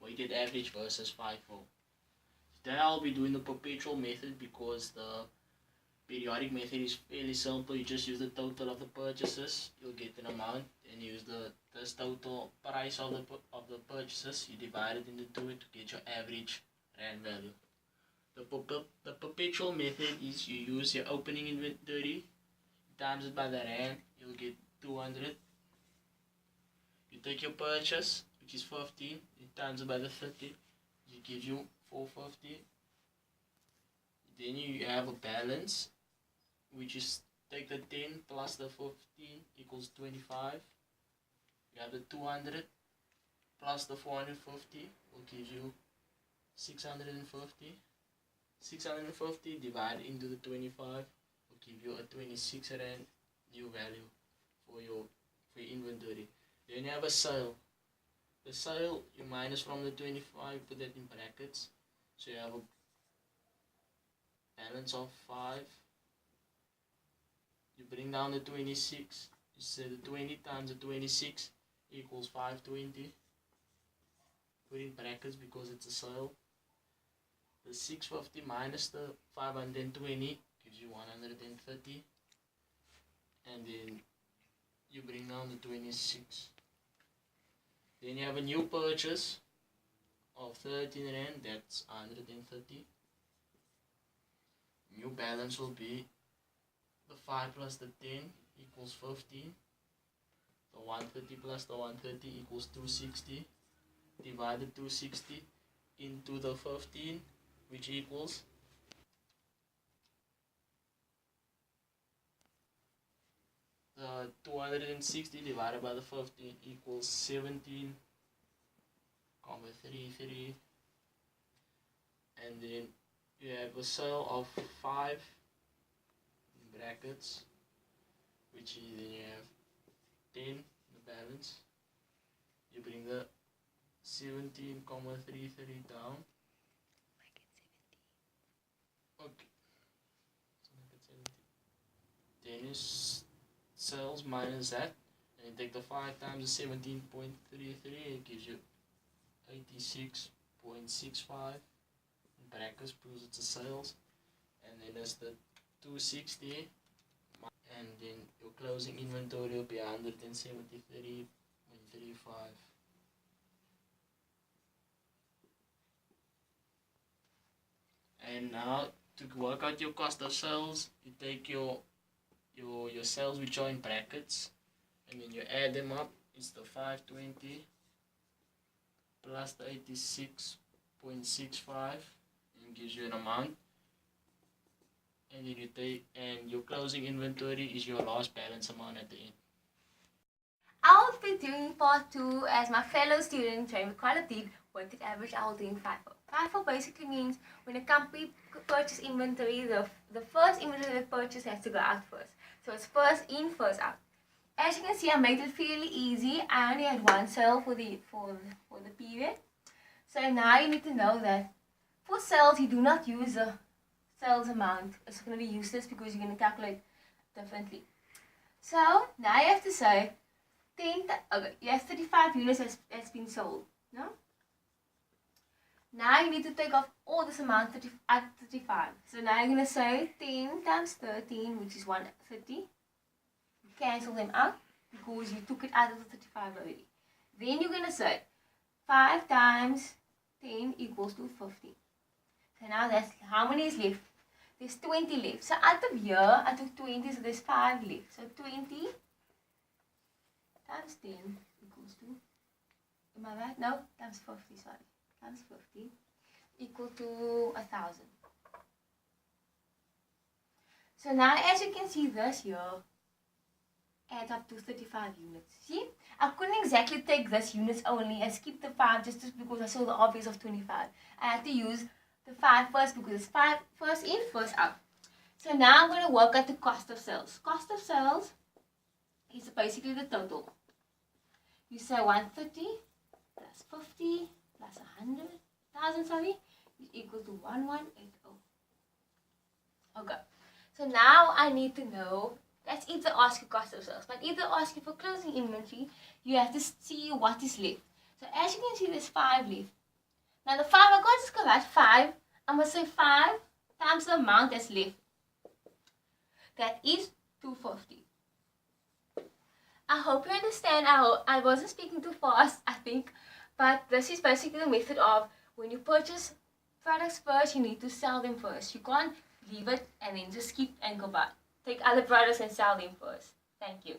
weighted average versus FIFO. Today I'll be doing the perpetual method because the periodic method is fairly simple. You just use the total of the purchases, you'll get an amount, and use this total price of the purchases, you divide it into two to get your average rand value. The perpetual method is you use your opening inventory, times it by the rand, you'll get 200. You take your purchase, which is 15, you times it by the 30, it gives you 450. Then you have a balance, which is take the 10 plus the 15 equals 25. You have the 200 plus the 450 will give you 650. 650 divided into the 25 will give you a 26 rand new value for your inventory. Then you have a sale. The sale you minus from the 25, put that in brackets. So you have a balance of 5. You bring down the 26. You say the 20 times the 26 equals 520. Put in brackets because it's a sale. The 650 minus the 520 gives you 130. And then you bring down the 26. Then you have a new purchase of 13 rand, that's 130. New balance will be the 5 plus the 10 equals 15. The 130 plus the 130 equals 260. Divide the 260 into the 15, which equals 260 divided by the 15 equals 17,33. And then you have a sale of 5 in brackets, which is then you have 10 in the balance. You bring the 17,33 down. Okay. So make it 70. Then is sales minus that, and you take the 5 times the 17.33, it gives you 86.65. In brackets proves it's a sales, and then there's the 260, and then your closing inventory will be 173.35. And now to work out your cost of sales, you take your sales which are in brackets, and then you add them up. It's the 520 plus the 86.65, and gives you an amount. And then you take, and your closing inventory is your last balance amount at the end. I'll be doing part 2 as my fellow student Chandre quality weighted average. I'll doing FIFO. FIFO basically means when a company purchases inventory, the first inventory they purchase has to go out first. So it's first in, first out. As you can see, I made it fairly easy. I only had one sale for the period. So now you need to know that for sales you do not use the sales amount. It's going to be useless because you're going to calculate differently. So now you have to say 10. Okay, you have 35 units has been sold. No. Now you need to take off all this amount at 35. So now you're going to say 10 times 13, which is 130. You cancel them out because you took it out of the 35 already. Then you're going to say 5 times 10 equals to 50. So now that's how many is left? There's 20 left. So out of here, I took 20, so there's 5 left. So 20 times 10 equals to, am I right? No, times 50, sorry. Times 50 equal to 1,000. So now as you can see, this here adds up to 35 units. See, I couldn't exactly take this units only and skip the 5 just because I saw the obvious of 25. I had to use the 5 first because it's 5 first in, first out. So now I'm going to work out the cost of sales. Cost of sales is basically the total. You say 130 plus 50 plus 100,000, sorry, is equal to 1180. Okay. So now I need to know, that's if they ask you cost of sales. But if they ask you for closing inventory, you have to see what is left. So as you can see, there's 5 left. Now the 5, I can't just go right 5. I'm going to say 5 times the amount that's left. That is 250. I hope you understand. I wasn't speaking too fast, I think. But this is basically the method of when you purchase products first, you need to sell them first. You can't leave it and then just skip and go back. Take other products and sell them first. Thank you.